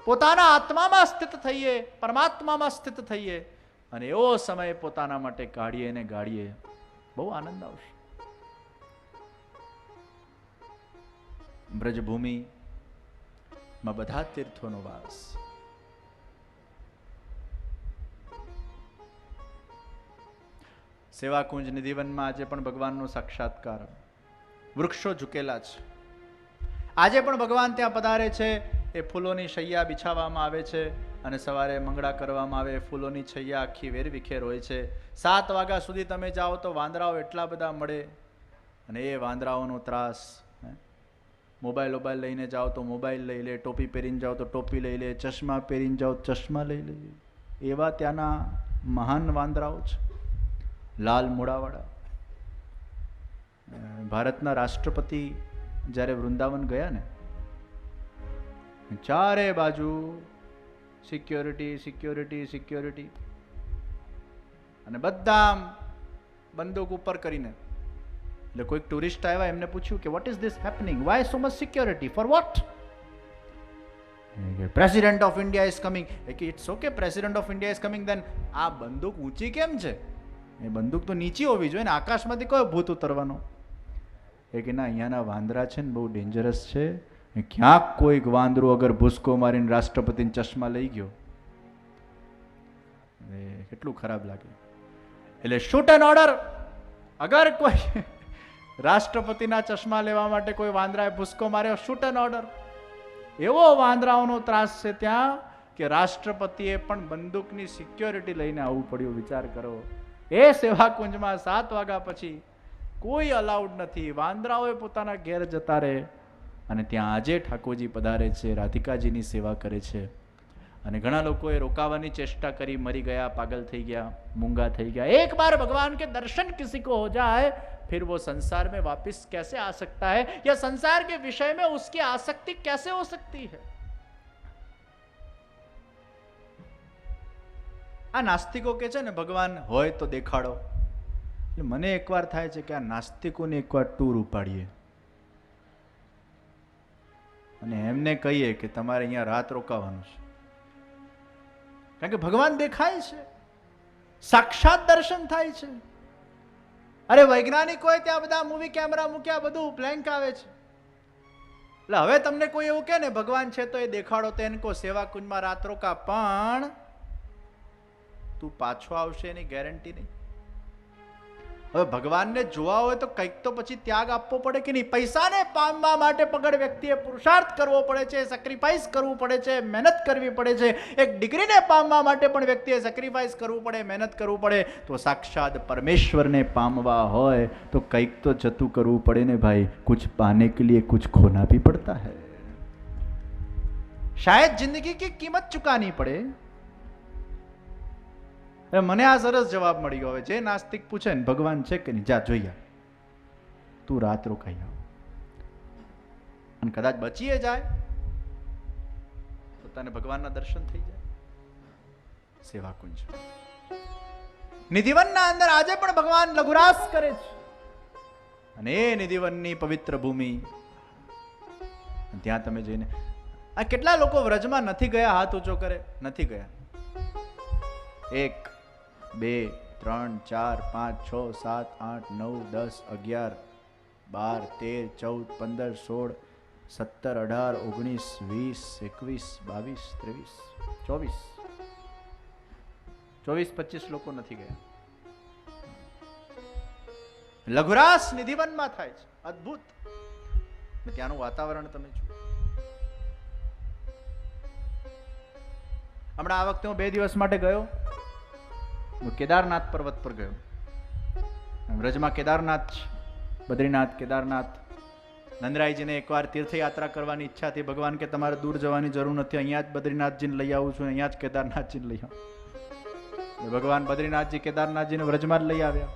પોતાના આત્મામાં સ્થિત થઈએ, પરમાત્મામાં સ્થિત થઈએ અને એવો સમય પોતાના માટે કાઢીએ ને ગાળીએ, બહુ આનંદ આવશે. બ્રજભૂમિમાં બધા તીર્થોનો વાસ. સેવાકુંજ નિધિવનમાં આજે પણ ભગવાનનો સાક્ષાત્કાર. વૃક્ષો ઝૂકેલા છે. આજે પણ ભગવાન ત્યાં પધારે છે. એ ફૂલોની શૈયા બિછાવવામાં આવે છે અને સવારે મંગળા કરવામાં આવે. ફૂલોની છૈયા આખી વેરવિખેર હોય છે. 7 વાગ્યા સુધી તમે જાઓ તો વાંદરાઓ એટલા બધા મળે અને એ વાંદરાઓનો ત્રાસ. મોબાઈલ લઈને જાઓ તો મોબાઈલ લઈ લે, ટોપી પહેરીને જાઓ તો ટોપી લઈ લે, ચશ્મા પહેરીને જાઓ ચશ્મા લઈ લે. એવા ત્યાંના મહાન વાંદરાઓ છે, લાલ મોડાવાળા. ભારતના રાષ્ટ્રપતિ જ્યારે વૃંદાવન ગયા ને, ચારે બાજુ સિક્યોરિટી સિક્યોરિટી સિક્યોરિટી અને બધા બંદૂક ઉપર કરીને. એટલે કોઈક ટુરિસ્ટ આવ્યા, એમને પૂછ્યું કે what is this happening, why so much security, for what? President of India is coming. It's okay, president of India is coming, then આ બંદૂક ઊંચી કેમ છે? એ બંદૂક તો નીચી હોવી જોઈએ ને, આકાશમાંથી કયો ભૂત ઉતરવાનો? એ કે ના, અહીંયાના વાંદરા છે ને બહુ ડેન્જરસ છે. ક્યાંક કોઈક વાંદરું અગર ભૂસકો મારીને રાષ્ટ્રપતિને ચશ્મા લઈ ગયો, કેટલું ખરાબ લાગે. એટલે શૂટ એન્ડ ઓર્ડર. અગર કોઈ રાષ્ટ્રપતિના ચશ્મા લેવા માટે કોઈ વાંદરાએ ભૂસકો માર્યો, શૂટ એન્ડ ઓર્ડર. એવો વાંદરાઓનો ત્રાસ છે ત્યાં કે રાષ્ટ્રપતિએ પણ બંદૂકની સિક્યોરિટી લઈને આવવું પડ્યું. વિચાર કરો. એ સેવાકુંજમાં 7 વાગ્યા પછી કોઈ અલાઉડ નથી. વાંદરાઓએ પોતાના ઘેર જતા રહે અને ત્યાં આજે ઠાકોરજી પધારે છે, રાધિકાજીની સેવા કરે છે. અને ઘણા લોકોએ રોકાવાની ચેષ્ટા કરી, મરી ગયા, પાગલ થઈ ગયા, મૂંગા થઈ ગયા. એક બાર ભગવાન के दर्शन किसी को हो जाए फिर वो संसार में वापस कैसे आ सकता है, या संसार के विषय में उसकी आसक्ति कैसे हो सकती है. આ નાસ્તિકો કે છે ને ભગવાન હોય તો દેખાડો. એટલે મને એકવાર થાય છે કે આ નાસ્તિકોને એકવાર ટૂર ઉપાડીએ અને એમને કહીએ કે તમારે અહીંયા રાત રોકાવાનું છે. કારણ કે ભગવાન દેખાય છે, સાક્ષાત દર્શન થાય છે. અરે વૈજ્ઞાનિકોએ ત્યાં બધા મૂવી કેમેરા મૂક્યા, બધું બ્લેન્ક આવે છે. એટલે હવે તમને કોઈ એવું કહે ને ભગવાન છે તો એ દેખાડો, તો એને કહો સેવાકુંજમાં રાત રોકા, પણ તું પાછો આવશે એની ગેરંટી નહીં. હવે ભગવાનને જોવા હોય તો કંઈક તો પછી ત્યાગ આપવો પડે કે નહીં? પૈસાને પામવા માટે પગડ વ્યક્તિએ પુરુષાર્થ કરવો પડે છે, સેક્રિફાઈસ કરવું પડે છે, મહેનત કરવી પડે છે. એક ડિગ્રીને પામવા માટે પણ વ્યક્તિએ સેક્રિફાઈસ કરવું પડે, મહેનત કરવું પડે. તો સાક્ષાત પરમેશ્વરને પામવા હોય તો કંઈક તો જતું કરવું પડે ને ભાઈ. કુછ પાને કે લીએ કુછ ખોના ભી પડતા હૈ. શાયદ જિંદગી કી કિંમત ચુકાની પડે. મને આ સરસ જવાબ મળી ગયો. હવે જે નાસ્તિક પૂછે ને ભગવાન છે કે નહીં, જા જોઈએ, તું રાત રોકાઈ આવ. અને કદાચ બચીએ જાય તો તને ભગવાનના દર્શન થઈ જાય. સેવાકુંજ નિધિવનના અંદર આજે પણ ભગવાન લઘુરાસ કરે છે. અને એ નિધિવનની પવિત્ર ભૂમિ, ત્યાં તમે જઈને, આ કેટલા લોકો વ્રજમાં નથી ગયા? હાથ ઊંચો કરે. નથી ગયા. 1 2 3 4 5 6 7 8 9 10 11 12 13 14 15 16 17 18 19 20 21 22 23 24 25 લોકો નથી ગયા. લઘુરાસ નિધિવનમાં થાય છે. અદ્ભુત. ત્યાંનું વાતાવરણ તમે જુઓ. હમણાં આ વખતે હું 2 દિવસ માટે ગયો, કેદારનાથ પર્વત પર ગયો. વ્રજમાં કેદારનાથ, બદ્રીનાથ, કેદારનાથ. નંદરાયજીને એકવાર તીર્થયાત્રા કરવાની ઈચ્છા હતી. ભગવાન કે તમારે દૂર જવાની જરૂર નથી, અહીંયા જ બદ્રીનાથજીને લઈ આવું છું, અહીંયા જ કેદારનાથજીને લઈ આવું. ભગવાન બદ્રીનાથજી કેદારનાથજીને વ્રજમાં જ લઈ આવ્યા.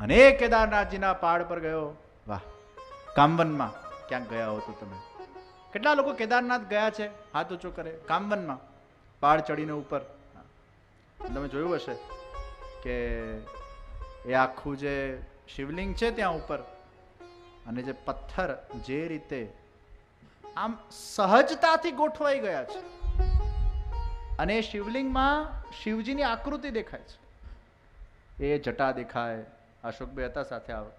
અને કેદારનાથજીના પહાડ પર ગયો. વાહ! કામવનમાં ક્યાંક ગયા હો તો તમે? કેટલા લોકો કેદારનાથ ગયા છે? હાથ ઊંચો કરે. કામવનમાં પહાડ ચડીને ઉપર તમે જોયું હશે કે એ આખું જે શિવલિંગ છે ત્યાં ઉપર, અને જે પથ્થર જે રીતે આમ સહજતાથી ગોઠવાઈ ગયા છે. અને શિવલિંગમાં શિવજીની આકૃતિ દેખાય છે. એ જટા દેખાય. અશોકભાઈ હતા સાથે આ વખતે.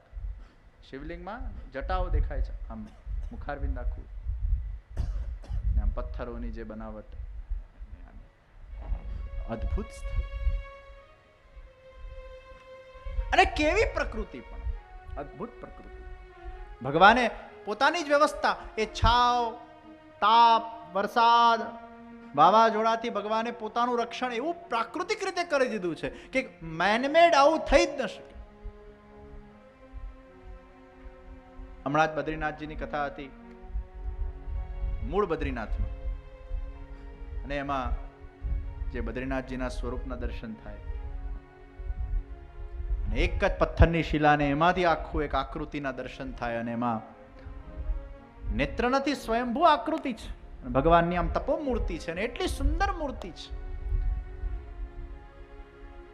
શિવલિંગમાં જટાઓ દેખાય છે, આમ મુખારવિંદ આખું, આમ પથ્થરોની જે બનાવટ, અદ્ભુત સ્થળ. અને કેવી પ્રકૃતિ, પણ અદ્ભુત પ્રકૃતિ. ભગવાને પોતાની જ વ્યવસ્થા, એ છાવ, તાપ, વરસાદ, વાવાઝોડાથી ભગવાને પોતાનું રક્ષણ એવું પ્રાકૃતિક રીતે કરી દીધું છે કે મેનમેડ આવું થઈ જ ન શકે. હમણાં જ બદ્રીનાથજીની કથા હતી, મૂળ બદ્રીનાથમાં, અને એમાં જે બદ્રીનાથજીના સ્વરૂપના દર્શન થાય, અને એક જ પથ્થરની શિલાને એમાંથી આખું એક આકૃતિના દર્શન થાય, અને એમાં નેત્ર નથી, સ્વયંભૂ આકૃતિ છે. ભગવાનની આમ તપો મૂર્તિ છે, અને એટલી સુંદર મૂર્તિ છે.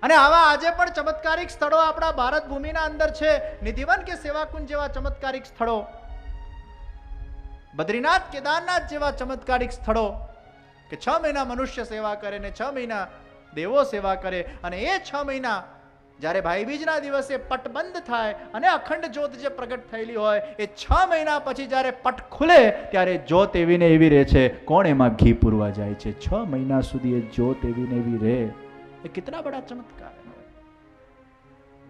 અને આવા આજે પણ ચમત્કારિક સ્થળો આપણા ભારત ભૂમિના અંદર છે. નિધિવન કે સેવાકુંજ જેવા ચમત્કારિક સ્થળો, બદ્રીનાથ કેદારનાથ જેવા ચમત્કારિક સ્થળો કે 6 મહિના મનુષ્ય સેવા કરે ને 6 મહિના દેવો સેવા કરે, અને એ 6 મહિના જ્યારે ભાઈબીજના દિવસે પટ બંધ થાય અને અખંડ જ્યોત જે પ્રગટ થયેલી હોય, એ 6 મહિના પછી જ્યારે પટ ખુલે ત્યારે જ્યોત એવી ને એવી રહે છે. કોણ એમાં ઘી પૂરવા જાય છે? 6 મહિના સુધી એ જ્યોત એવી ને એવી રહે. ये कितना बड़ा चमत्कार है.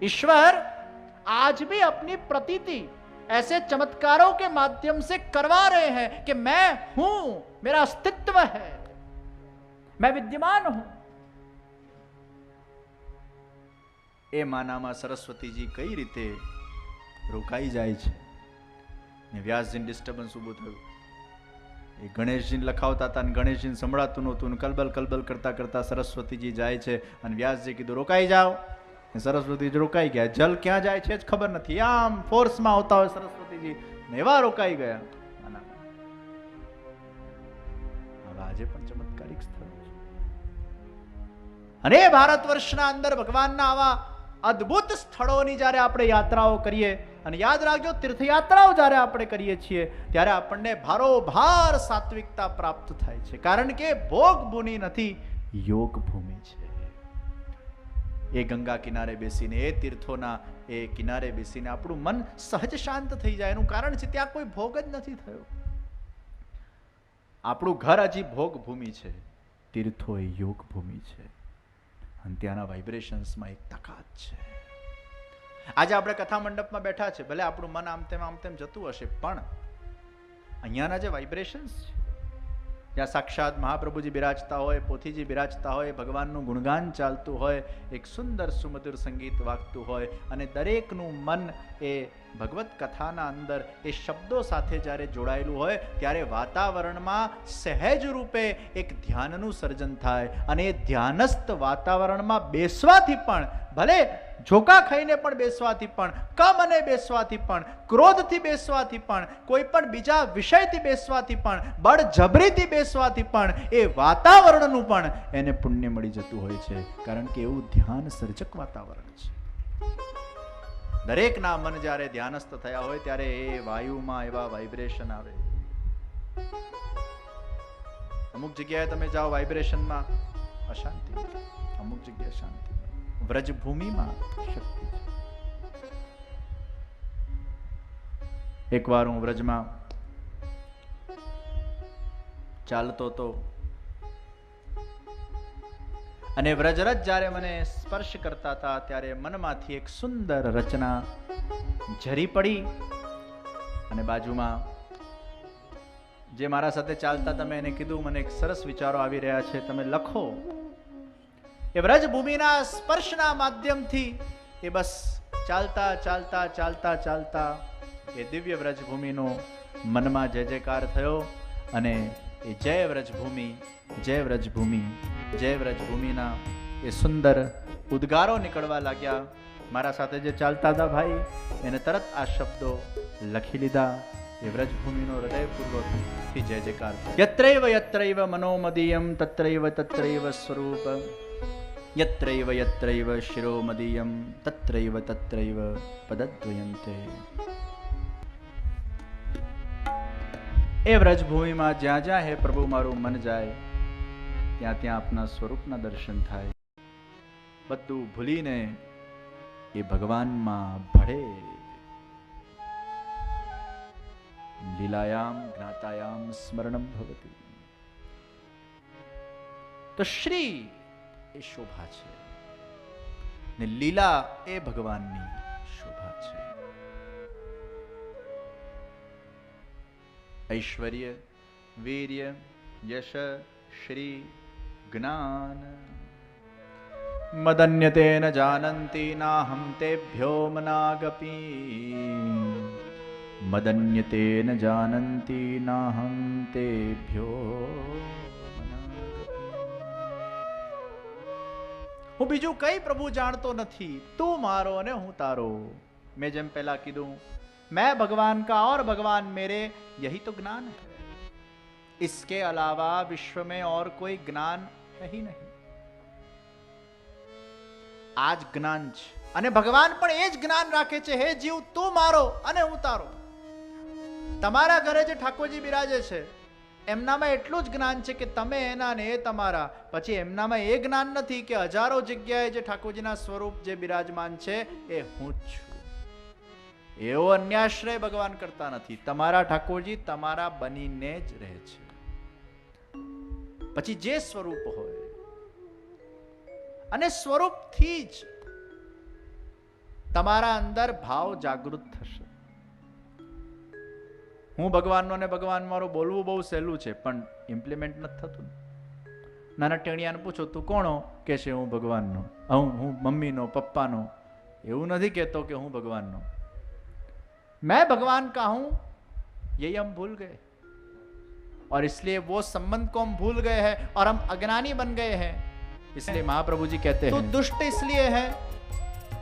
ईश्वर आज भी अपनी प्रतीति ऐसे चमत्कारों के माध्यम से करवा रहे हैं कि मैं हूं, मेरा अस्तित्व है, मैं विद्यमान हूं. એ માનામાં સરસ્વતીજી કઈ રીતે રોકાઈ જાય છે. ને વ્યાસજીને ડિસ્ટર્બન્સ ઊભું થયું. એ ગણેશજીને લખાવતા હતા, અને ગણેશજીને સંભળાતું નહોતું, ને કલબલ કલબલ કરતા કરતા સરસ્વતીજી જાય છે, અને વ્યાસજી કીધું રોકાઈ જાઓ. સરસ્વતીજી રોકાઈ ગયા. જલ ક્યાં જાય છે જ ખબર નથી, આમ ફોર્સમાં આવતા હોય સરસ્વતીજી, ને એવા રોકાઈ ગયા. હવે આજે પણ ચમત્કારિક સ્થળ છે. અને ભારત વર્ષના અંદર ભગવાનના આવા અદ્ભુત સ્થળોની જ્યારે આપણે યાત્રાઓ કરીએ, અને યાદ રાખજો, તીર્થયાત્રાઓ જ્યારે આપણે કરીએ છીએ ત્યારે આપણને ભારોભાર સાત્વિકતા પ્રાપ્ત થાય છે. કારણ કે ભોગ ભૂમિ નથી, યોગ ભૂમિ છે. એ ગંગા કિનારે બેસીને, એ તીર્થોના એ કિનારે બેસીને આપણું મન સહજ શાંત થઈ જાય. એનું કારણ છે ત્યાં કોઈ ભોગ જ નથી થયો. આપણું ઘર હજી ભોગ ભૂમિ છે, તીર્થો એ યોગ ભૂમિ છે, અને ત્યાંના વાઇબ્રેશન્સમાં એક તાકાત છે. આજે આપણે કથા મંડપમાં બેઠા છે, ભલે આપણું મન આમ તેમ જતું હશે, પણ અહીંયાના જે વાઇબ્રેશન્સ છે, જ્યાં સાક્ષાત મહાપ્રભુજી બિરાજતા હોય, પોથીજી બિરાજતા હોય, ભગવાનનું ગુણગાન ચાલતું હોય, એક સુંદર સુમધુર સંગીત વાગતું હોય, અને દરેકનું મન એ ભગવત કથાના અંદર એ શબ્દો સાથે જ્યારે જોડાયેલું હોય, ત્યારે વાતાવરણમાં સહેજ રૂપે એક ધ્યાનનું સર્જન થાય. અને એ ધ્યાનસ્થ વાતાવરણમાં બેસવાથી પણ, ભલે ઝોકા ખાઈને પણ બેસવાથી પણ, કમ અને બેસવાથી પણ, ક્રોધથી બેસવાથી પણ, કોઈ પણ બીજા વિષયથી બેસવાથી પણ, બળજબરીથી બેસવાથી પણ, એ વાતાવરણનું પણ એને પુણ્ય મળી જતું હોય છે. કારણ કે એવું ધ્યાન સર્જક વાતાવરણ છે. દરેકના મન જ્યારે ધ્યાનસ્થ થયા હોય ત્યારે એ વાયુમાં એવા વાઇબ્રેશન આવે. અમુક જગ્યાએ તમે જાઓ વાઇબ્રેશનમાં અશાંતિ, અમુક જગ્યાએ શાંતિ. વ્રજભૂમિમાં શક્તિ છે. એકવાર હું વ્રજમાં ચાલતો હતો, અને વ્રજરજ જ્યારે મને સ્પર્શ કરતા હતા ત્યારે મનમાંથી એક સુંદર રચના ઝરી પડી. અને બાજુમાં જે મારા સાથે ચાલતા હતા, મેં એને કીધું, મને એક સરસ વિચારો આવી રહ્યા છે, તમે લખો. એ વ્રજભૂમિના સ્પર્શના માધ્યમથી એ બસ ચાલતા ચાલતા ચાલતા ચાલતા એ દિવ્ય વ્રજભૂમિનો મનમાં જય જયકાર થયો. અને એ જય વ્રજભૂમિ, જય વ્રજભૂમિ, જય વ્રજભૂમિના એ સુંદર ઉદ્ગારો નીકળવા લાગ્યા. મારા સાથે જે ચાલતા હતા ભાઈ, એને તરત આ શબ્દો લખી લીધા. એ વ્રજભૂમિનો હૃદયપૂર્વકથી જય જયકાર. યત્રૈવ યત્રૈવ મનોમદીયમ તત્રૈવ તત્રૈવ સ્વરૂપ, યત્રૈવ યત્રૈવ શિરોમદીયમ તત્રૈવ તત્રૈવ પદદ્વયંતે. એ વ્રજભૂમિમાં જ્યાં જ્યાં હે પ્રભુ મારું મન જાય ત્યાં ત્યાં આપના સ્વરૂપના દર્શન થાય. બધું ભૂલીને એ ભગવાનમાં ભળે. લીલાયામ જ્ઞાતાયામ સ્મરણમ ભવતી. તો શ્રી એ શોભા છે ને લીલા એ ભગવાનની શોભા છે. ઐશ્વર્ય, વીર્ય, યશ, શ્રી, જ્ઞાન મદન્યતે ન જાનંતી નાહમ તેભ્યો મનાગપી. મદન્યતે ન જાનંતી નાહમ તેભ્યો મનાગપી. હું બીજું કઈ પ્રભુ જાણતો નથી, તું મારો અને હું તારો. મેં જેમ પહેલા કીધું, मैं भगवान का और भगवान मेरे, यही तो ज्ञान है. इसके अलावा विश्व में और कोई ज्ञान है ही नहीं. આજ જ્ઞાન છે અને ભગવાન પણ એ જ જ્ઞાન રાખે છે. હે જીવ, તું મારો અને હું તારો. તમારા ઘરે જે ઠાકોરજી બિરાજે છે એમનામાં એટલું જ જ્ઞાન છે કે તમે એના ને એ તમારા. પછી એમનામાં એ જ્ઞાન નથી કે હજારો જગ્યાએ જે ઠાકોરજીના સ્વરૂપ જે બિરાજમાન છે એ હું જ છું. એવો અન્યાશ્રય ભગવાન કરતા નથી. તમારા ઠાકોરજી તમારા બનીને જ રહે છે. પછી જે સ્વરૂપ હોય અને સ્વરૂપથી જ તમારા અંદર ભાવ જાગૃત થશે. હું ભગવાનનો ને ભગવાન મારો બોલવું બહુ સહેલું છે, પણ ઇમ્પ્લિમેન્ટ નથી થતું. નાના ટેણિયાને પૂછો, તું કોણો? કે છે હું ભગવાનનો. હું મમ્મીનો, પપ્પાનો. એવું નથી કહેતો કે હું ભગવાનનો. मैं भगवान का हूं, यही हम भूल गए और इसलिए वो संबंध को हम भूल गए हैं और हम अज्ञानी बन गए हैं. इसलिए महाप्रभु जी कहते हैं, तू दुष्ट इसलिए है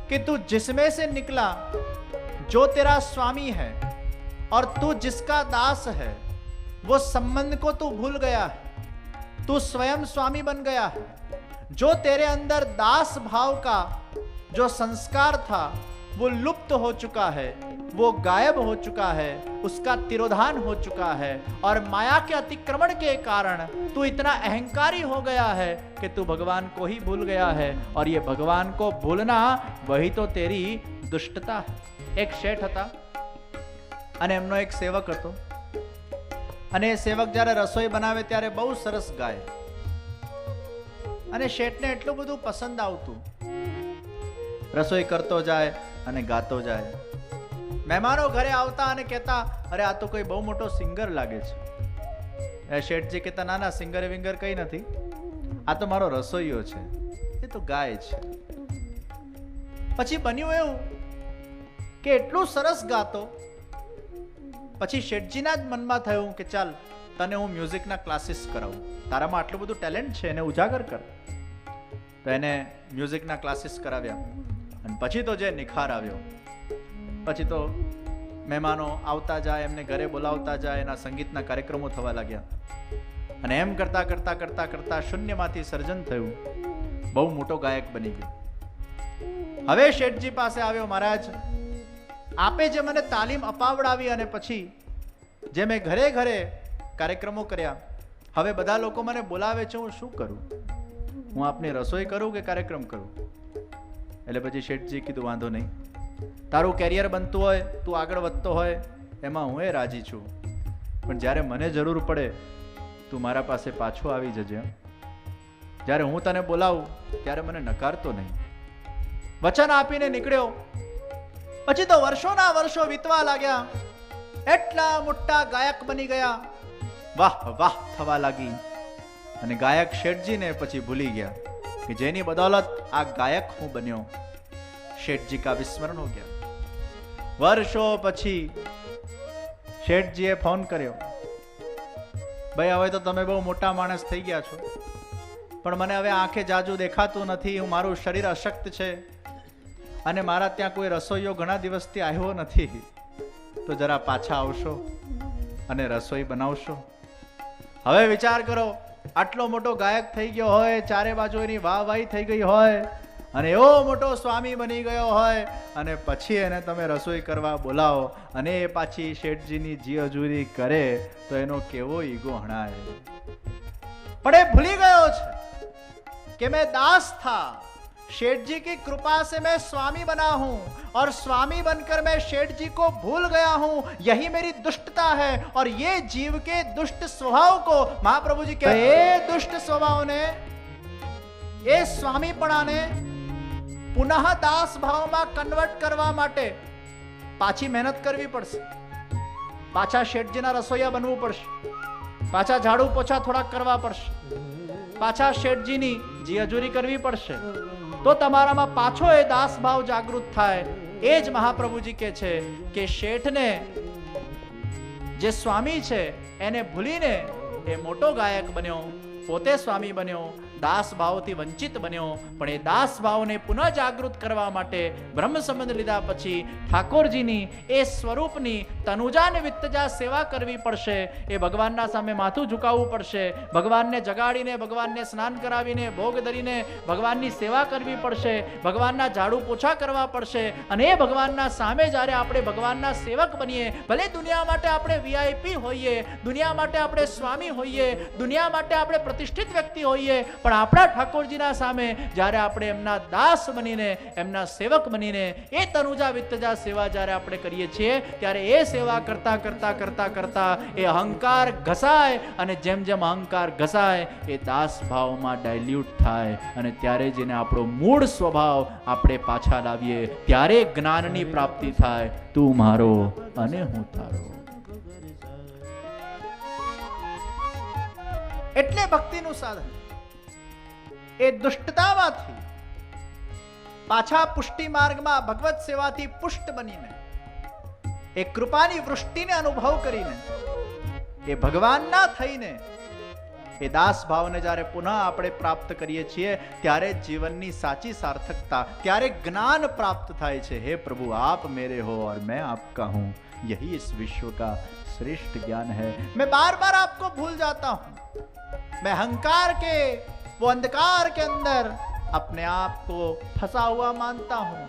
कि तू जिसमें से निकला जो तेरा स्वामी है और तू जिसका दास है वो संबंध को तू भूल गया है. तू स्वयं स्वामी बन गया है. जो तेरे अंदर दास भाव का जो संस्कार था वो लुप्त हो चुका है, वो गायब हो चुका है, उसका तिरोधान हो चुका है और माया के अतिक्रमण के कारण तू इतना अहंकारी हो गया है कि तू भगवान को ही भूल गया है. और ये भगवान को भूलना वही तो तेरी दुष्टता है. एक શેઠ હતા અને એમનો એક સેવક હતો અને એ સેવક જ્યારે રસોઈ બનાવે ત્યારે બહુ સરસ ગાય અને શેઠને એટલું બધું પસંદ આવતું. રસોઈ કરતો જાય અને ગાતો જાય. મહેમાનો ઘરે આવતા અને કહેતા, અરે આ તો કોઈ બહુ મોટો સિંગર લાગે છે. શેઠજી કહેતા, ના ના, સિંગર વિંગર કઈ નથી, આ તો મારો રસોઈયો છે, એ તો ગાય છે. પછી બન્યું એવું કે એટલું સરસ ગાતો. પછી શેઠજીના જ મનમાં થયું કે ચાલ તને હું મ્યુઝિકના ક્લાસીસ કરાવું, તારામાં આટલું બધું ટેલેન્ટ છે, એને ઉજાગર કર. તો એને મ્યુઝિકના ક્લાસીસ કરાવ્યા અને પછી તો જે નિખાર આવ્યો. પછી તો મહેમાનો આવતા જાય, એમને ઘરે બોલાવતા જાય, એના સંગીતના કાર્યક્રમો થવા લાગ્યા અને એમ કરતા કરતા કરતા કરતા શૂન્યમાંથી સર્જન થયું. બહુ મોટો ગાયક બની ગયો. હવે શેઠજી પાસે આવ્યો, મહારાજ આપે જે મને તાલીમ અપાવડાવી અને પછી જે મેં ઘરે ઘરે કાર્યક્રમો કર્યા, હવે બધા લોકો મને બોલાવે છે, હું શું કરું? હું આપની રસોઈ કરું કે કાર્યક્રમ કરું? એટલે પછી શેઠજી કીધું, વાંધો નહીં, તારું કેરિયર બનતું હોય, તું આગળ વધતો હોય, એમાં હું રાજી છું, પણ જ્યારે મને જરૂર પડે તું મારા પાસે પાછો આવી જજે. જ્યારે હું તને બોલાવું ત્યારે મને નકારતો નહીં. વચન આપીને નીકળ્યો. પછી તો વર્ષોના વર્ષો વીતવા લાગ્યા. એટલા મોટા ગાયક બની ગયા. વાહ વાહ થવા લાગી અને ગાયક શેઠજીને પછી ભૂલી ગયા કે જેની બદौलत આ ગાયક હું બન્યો. શેઠજી કા વિસ્મરણ હો ગયા. વર્ષો પછી શેઠજીએ ફોન કર્યો, ભાઈ હવે તો તમે બહુ મોટા માણસ થઈ ગયા છો, પણ મને હવે આંખે જાજુ દેખાતું નથી, હું મારું શરીર અશક્ત છે અને મારા ત્યાં કોઈ રસોઈયો ઘણા દિવસથી આવ્યો નથી, તો જરા પાછા આવશો અને રસોઈ બનાવશો. હવે વિચાર કરો, આટલો મોટો ગાયક થઈ ગયો હોય, ચારે બાજુ એની વાહવાહી થઈ ગઈ હોય અને એવો મોટો સ્વામી બની ગયો હોય અને પછી એને તમે રસોઈ કરવા બોલાવો અને એ પાછી શેઠજીની જી હજુરી કરે તો એનો કેવો ઈગો હણાય. પણ એ ભૂલી ગયો છે कि मैं दास था, शेठ जी की कृपा से मैं स्वामी बना हूं और स्वामी बनकर मैं शेठ जी को भूल गया हूं. यही मेरी दुष्टता है और ये जीव के दुष्ट स्वभाव को महाप्रभु जी कहते हैं, ये दुष्ट स्वभाव ने, ये स्वामीपणाने पुनः दास भावમાં કન્વર્ટ કરવા માટે પાછી મહેનત કરવી પડશે. પાછા શેઠજીના રસોઈયા બનવું પડશે, પાછા ઝાડુ પોછા થોડાક કરવા પડશે, પાછા શેઠજીની જી હજુરી કરવી પડશે, તો તમારામાં પાછો એ દાસ ભાવ જાગૃત થાય. એ જ મહાપ્રભુજી કહે છે કે શેઠને, જે સ્વામી છે એને ભૂલીને એ મોટો ગાયક બન્યો, પોતે સ્વામી બન્યો, દાસ ભાવથી વંચિત બન્યો. પણ એ દાસ ભાવને પુનઃ જાગૃત કરવા માટે બ્રહ્મ સંબંધ લીધા પછી ઠાકોરજીની એ સ્વરૂપની તનુજાને વિત્તજા સેવા કરવી પડશે. એ ભગવાનના સામે માથું ઝુકાવવું પડશે, ભગવાનને જગાડીને, ભગવાનને સ્નાન કરાવીને, ભોગ ધરીને ભગવાનની સેવા કરવી પડશે, ભગવાનના ઝાડુ પોછા કરવા પડશે. અને એ ભગવાનના સામે જ્યારે આપણે ભગવાનના સેવક બનીએ, ભલે દુનિયા માટે આપણે VIP હોઈએ, દુનિયા માટે આપણે સ્વામી હોઈએ, દુનિયા માટે આપણે પ્રતિષ્ઠિત વ્યક્તિ હોઈએ, પણ આપણા ઠાકોરજીના સામે જ્યારે આપણે એમના દાસ બનીને, એમના સેવક બનીને એ તનુજા વિત્તજા સેવા જ્યારે આપણે કરીએ છીએ, ત્યારે એ સેવા કરતા કરતા કરતા કરતા એ અહંકાર ઘસાય, અને જેમ જેમ અહંકાર ઘસાય એ દાસ ભાવમાં ડાયલ્યુટ થાય, અને ત્યારે જેને આપણો મૂળ સ્વભાવ આપણે પાછા લાવીએ, ત્યારે જ્ઞાનની પ્રાપ્તિ થાય. તું મારો અને હું તારો. એટલે ભક્તિનું સાધન એ દુષ્ટતામાંથી પાછા પુષ્ટિ માર્ગમાં ભગવત સેવાથી પુષ્ટ બનીને, એ કૃપાની વૃષ્ટિને અનુભવ કરીને, એ ભગવાનના થઈને એ દાસ ભાવને જ્યારે પુનઃ આપણે પ્રાપ્ત કરીએ છીએ, ત્યારે જીવનની સાચી સાર્થકતા, ત્યારે જ્ઞાન પ્રાપ્ત થાય છે. હે પ્રભુ, આપ મેરે હો और मैं आपका हूं, यही इस विश्व का श्रेष्ठ ज्ञान है. मैं बार बार आपको भूल जाता हूं, मैं अहंकार के वो अंधकार के अंदर अपने आप को फंसा हुआ मानता हूं.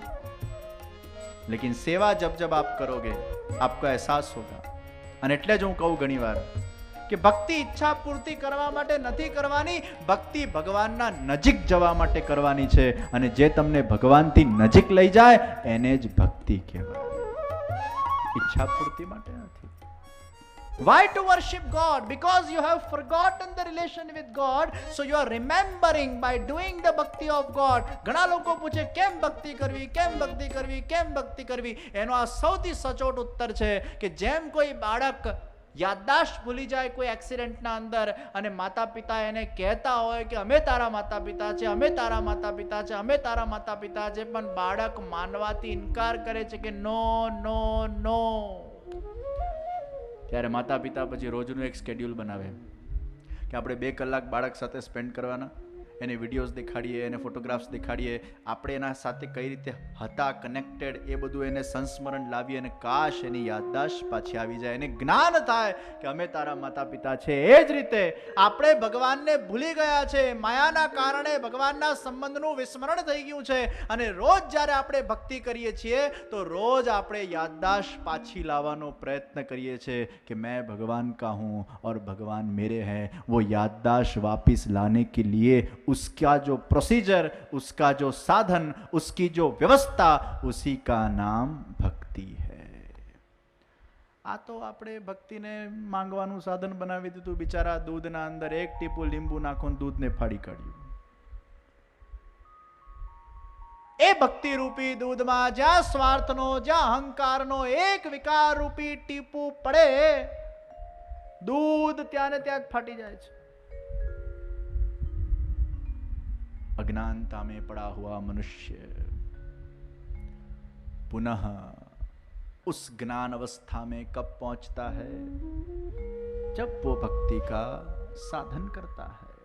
लेकिन सेवा जब जब आप करोगे आपको एहसास होगा. અને એટલે જ હું કહું ઘણી વાર કે ભક્તિ ઈચ્છા પૂર્તિ કરવા માટે નથી કરવાની, ભક્તિ ભગવાનના નજીક જવા માટે કરવાની છે. અને જે તમને ભગવાનથી નજીક લઈ જાય એને જ ભક્તિ કહેવાય, ઈચ્છા પૂર્તિ માટે નથી. Why to worship God? Because you have forgotten the relation with God, so you are remembering by doing the bhakti of God. ઘણા લોકો પૂછે કેમ ભક્તિ કરવી, કેમ ભક્તિ કરવી, કેમ ભક્તિ કરવી? એનો આ સૌથી સચોટ ઉત્તર છે કે જેમ કોઈ બાળક યાદદાશ્ત ભૂલી જાય કોઈ એક્સિડન્ટના અંદર, અને માતા પિતા એને કહેતા હોય કે અમે તારા માતા પિતા છે, અમે તારા માતા પિતા છે, અમે તારા માતા પિતા છે, પણ બાળક માનવાથી ઇનકાર કરે છે કે નો નો નો. ત્યારે માતા પિતા પછી રોજનું એક સ્કેડ્યુલ બનાવે કે આપણે 2 કલાક બાળક સાથે સ્પેન્ડ કરવાના, એને વિડીયોઝ દેખાડીએ, એને ફોટોગ્રાફ્સ દેખાડીએ, આપણે એના સાથે કઈ રીતે હતા કનેક્ટેડ એ બધું એને સંસ્મરણ લાવીએ, અને કાશ એની યાદદાશ્ત પાછી આવી જાય, એને જ્ઞાન થાય કે અમે તારા માતા પિતા છે. એ જ રીતે આપણે ભગવાનને ભૂલી ગયા છે, માયાના કારણે ભગવાનના સંબંધનું વિસ્મરણ થઈ ગયું છે. અને રોજ જ્યારે આપણે ભક્તિ કરીએ છીએ તો રોજ આપણે યાદદાશ્ત પાછી લાવવાનો પ્રયત્ન કરીએ છીએ કે મેં ભગવાન કા હું और भगवान मेरे हैं. वो याददाश्त वापिस लाने के लिए उसका जो प्रोसीजर, उसका जो साधन, उसकी जो व्यवस्था, उसी का नाम भक्ति है. આ તો આપણે ભક્તિને માંગવાનું સાધન બનાવી દીધું. બિચારા દૂધના અંદર એક ટીપું લીંબુ નાખો, દૂધને ફાડી કાઢ્યું. એ ભક્તિ રૂપી દૂધમાં જ્યાં સ્વાર્થનો, જ્યાં અહંકારનો એક વિકાર રૂપી ટીપું પડે, दूध ત્યાં ને ત્યાં ફાટી જાય છે. अज्ञानता में पड़ा हुआ मनुष्य पुनः उस ज्ञान अवस्था में कब पहुंचता है? जब वो भक्ति का साधन करता है.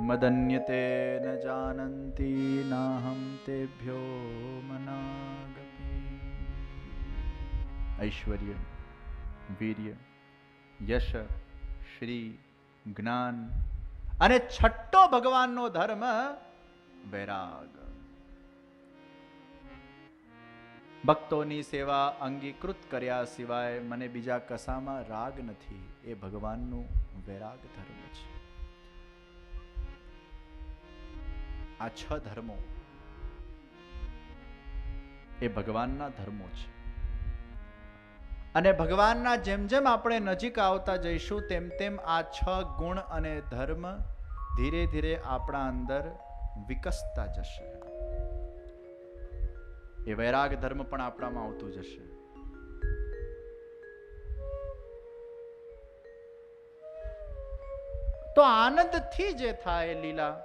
मदन्यते न जानन्ति नाहं तेभ्यो मनागपि. ऐश्वर्य, वीर्य, यश, श्री, જ્ઞાન અને છઠ્ઠો ભગવાનનો ધર્મ વૈરાગ. ભક્તોની સેવા અંગીકૃત કર્યા સિવાય મને બીજા કશામાં રાગ નથી. એ ભગવાનનું વૈરાગ ધર્મ છે. આ 6 ધર્મો એ ભગવાનના ધર્મો છે. અને ભગવાનના જેમ જેમ આપણે નજીક આવતા જઈશું તેમ તેમ આ 6 ગુણ અને ધર્મ ધીરે ધીરે આપણા અંદર વિકસતા જશે. એ વૈરાગ ધર્મ પણ આપણામાં આવતું જશે. તો આનંદથી જે થાય લીલા,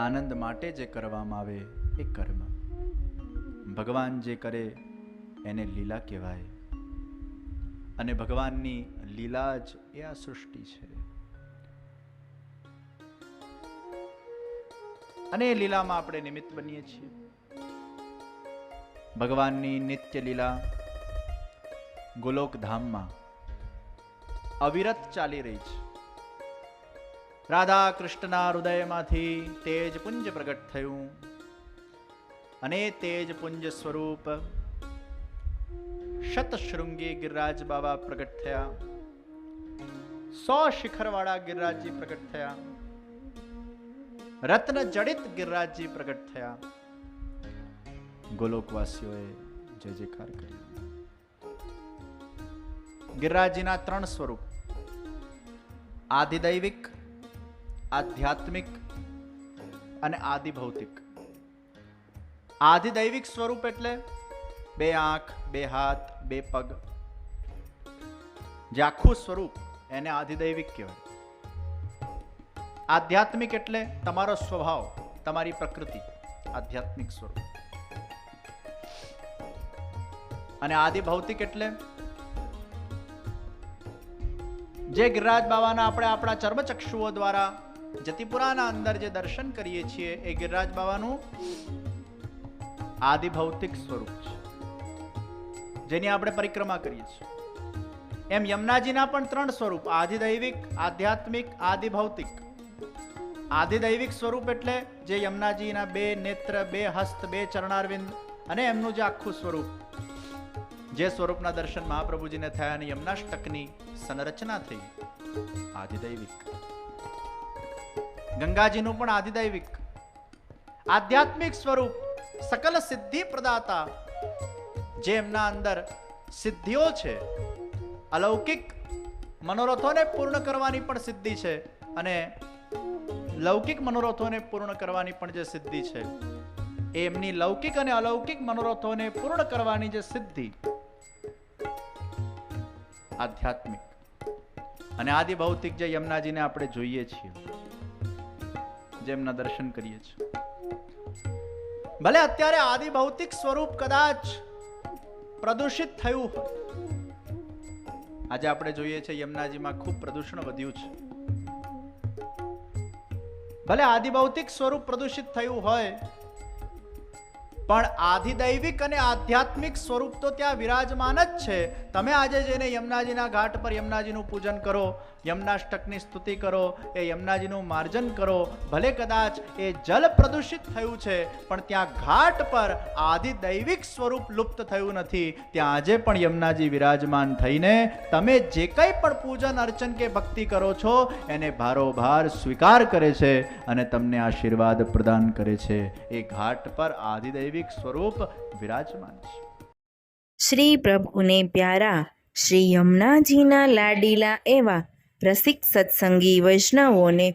આનંદ માટે જે કરવામાં આવે એ કર્મ. ભગવાન જે કરે એને લીલા કહેવાય. અને ભગવાનની લીલા જ એ આ સૃષ્ટિ છે. અને એ લીલામાં આપણે નિમિત્ત બનીએ છીએ. ભગવાનની નિત્ય લીલા ગોલોક ધામમાં અવિરત ચાલી રહી છે. રાધા કૃષ્ણના હૃદયમાંથી તેજ પુંજ પ્રગટ થયું અને તેજ પુંજ સ્વરૂપ શતશૃંગી ગિરિરાજ બાબા પ્રગટ થયા. 100 શિખરવાળા ગિરિરાજજી પ્રગટ થયા. રત્ન જડિત ગિરિરાજજી પ્રગટ થયા. ગોલોકવાસીઓએ જય જયકાર કર્યો. ગિરિરાજજીના 3 સ્વરૂપ, આધિદૈવિક, આધ્યાત્મિક અને આદિભૌતિક. આધિદૈવિક સ્વરૂપ એટલે 2 આંખ, 2 હાથ, 2 પગ, જે આખું સ્વરૂપ એને આધિદૈવિક કહેવાય. આધ્યાત્મિક એટલે તમારો સ્વભાવ, તમારી પ્રકૃતિ, આધ્યાત્મિક સ્વરૂપ. અને આદિભૌતિક એટલે જે ગિરિરાજ બાબાના આપણે આપણા ચર્મચક્ષુઓ દ્વારા જતિપુરાના અંદર જે દર્શન કરીએ છીએ એ ગિરિરાજ બાબાનું આદિભૌતિક સ્વરૂપ છે, જેની આપણે પરિક્રમા કરીએ છીએ. એમ યમુનાજીના પણ 3 સ્વરૂપ, આધિદૈવિક, આધ્યાત્મિક, આદિભૌતિક. આધિદૈવિક સ્વરૂપ એટલે જે યમુનાજીના 2 નેત્ર, 2 હસ્ત, 2 ચરણારવિંદ અને એમનું જે આખું સ્વરૂપ, જે સ્વરૂપના દર્શન મહાપ્રભુજીને થયા અને યમુનાષ્ટકની સંરચના થઈ, આધિદૈવિક. ગંગાજીનું પણ આધિદૈવિક. આધ્યાત્મિક સ્વરૂપ સકલ સિદ્ધિ પ્રદાતા, જે એમના અંદર સિદ્ધિઓ છે, અલૌકિક મનોરથોને પૂર્ણ કરવાની પણ સિદ્ધિ છે અને લૌકિક મનોરથોને પૂર્ણ કરવાની પણ જે સિદ્ધિ છે, એ એમની લૌકિક અને અલૌકિક મનોરથોને પૂર્ણ કરવાની જે સિદ્ધિ આધ્યાત્મિક. અને આદિભૌતિક જે યમુનાજીને આપણે જોઈએ છીએ, જેમના દર્શન કરીએ છીએ. ભલે અત્યારે આદિભૌતિક સ્વરૂપ કદાચ પ્રદૂષિત થયું હોય. આજે આપણે જોઈએ છીએ યમુનાજીમાં ખૂબ પ્રદૂષણ વધ્યું છે. ભલે આદિભૌતિક સ્વરૂપ પ્રદૂષિત થયું હોય, પણ આધિદૈવિક અને આધ્યાત્મિક સ્વરૂપ તો ત્યાં વિરાજમાન જ છે. તમે આજે જઈને યમુનાજીના ઘાટ પર યમુનાજીનું પૂજન કરો, યમુનાષ્ટકની સ્તુતિ કરો, એ યમુનાજીનું માર્જન કરો. ભલે કદાચ એ જલ પ્રદૂષિત થયું છે, પણ ત્યાં ઘાટ પર આધિદૈવિક સ્વરૂપ લુપ્ત થયું નથી. ત્યાં આજે પણ યમુનાજી વિરાજમાન થઈને તમે જે કંઈ પણ પૂજન અર્ચન કે ભક્તિ કરો છો એને ભારોભાર સ્વીકાર કરે છે અને તમને આશીર્વાદ પ્રદાન કરે છે. એ ઘાટ પર આધિદૈવિક સ્વરૂપ વિરાજમાન છે. શ્રી પ્રભુને પ્યારા શ્રી યમુનાજીના લાડીલા એવા રસિક સત્સંગી વૈષ્ણવોને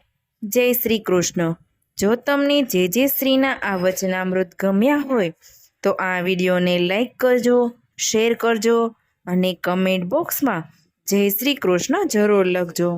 જય શ્રી કૃષ્ણ. જો તમને જે શ્રીના આ વચનામૃત ગમ્યા હોય તો આ વિડીયોને લાઈક કરજો, શેર કરજો અને કમેન્ટ બોક્સમાં જય શ્રી કૃષ્ણ જરૂર લખજો.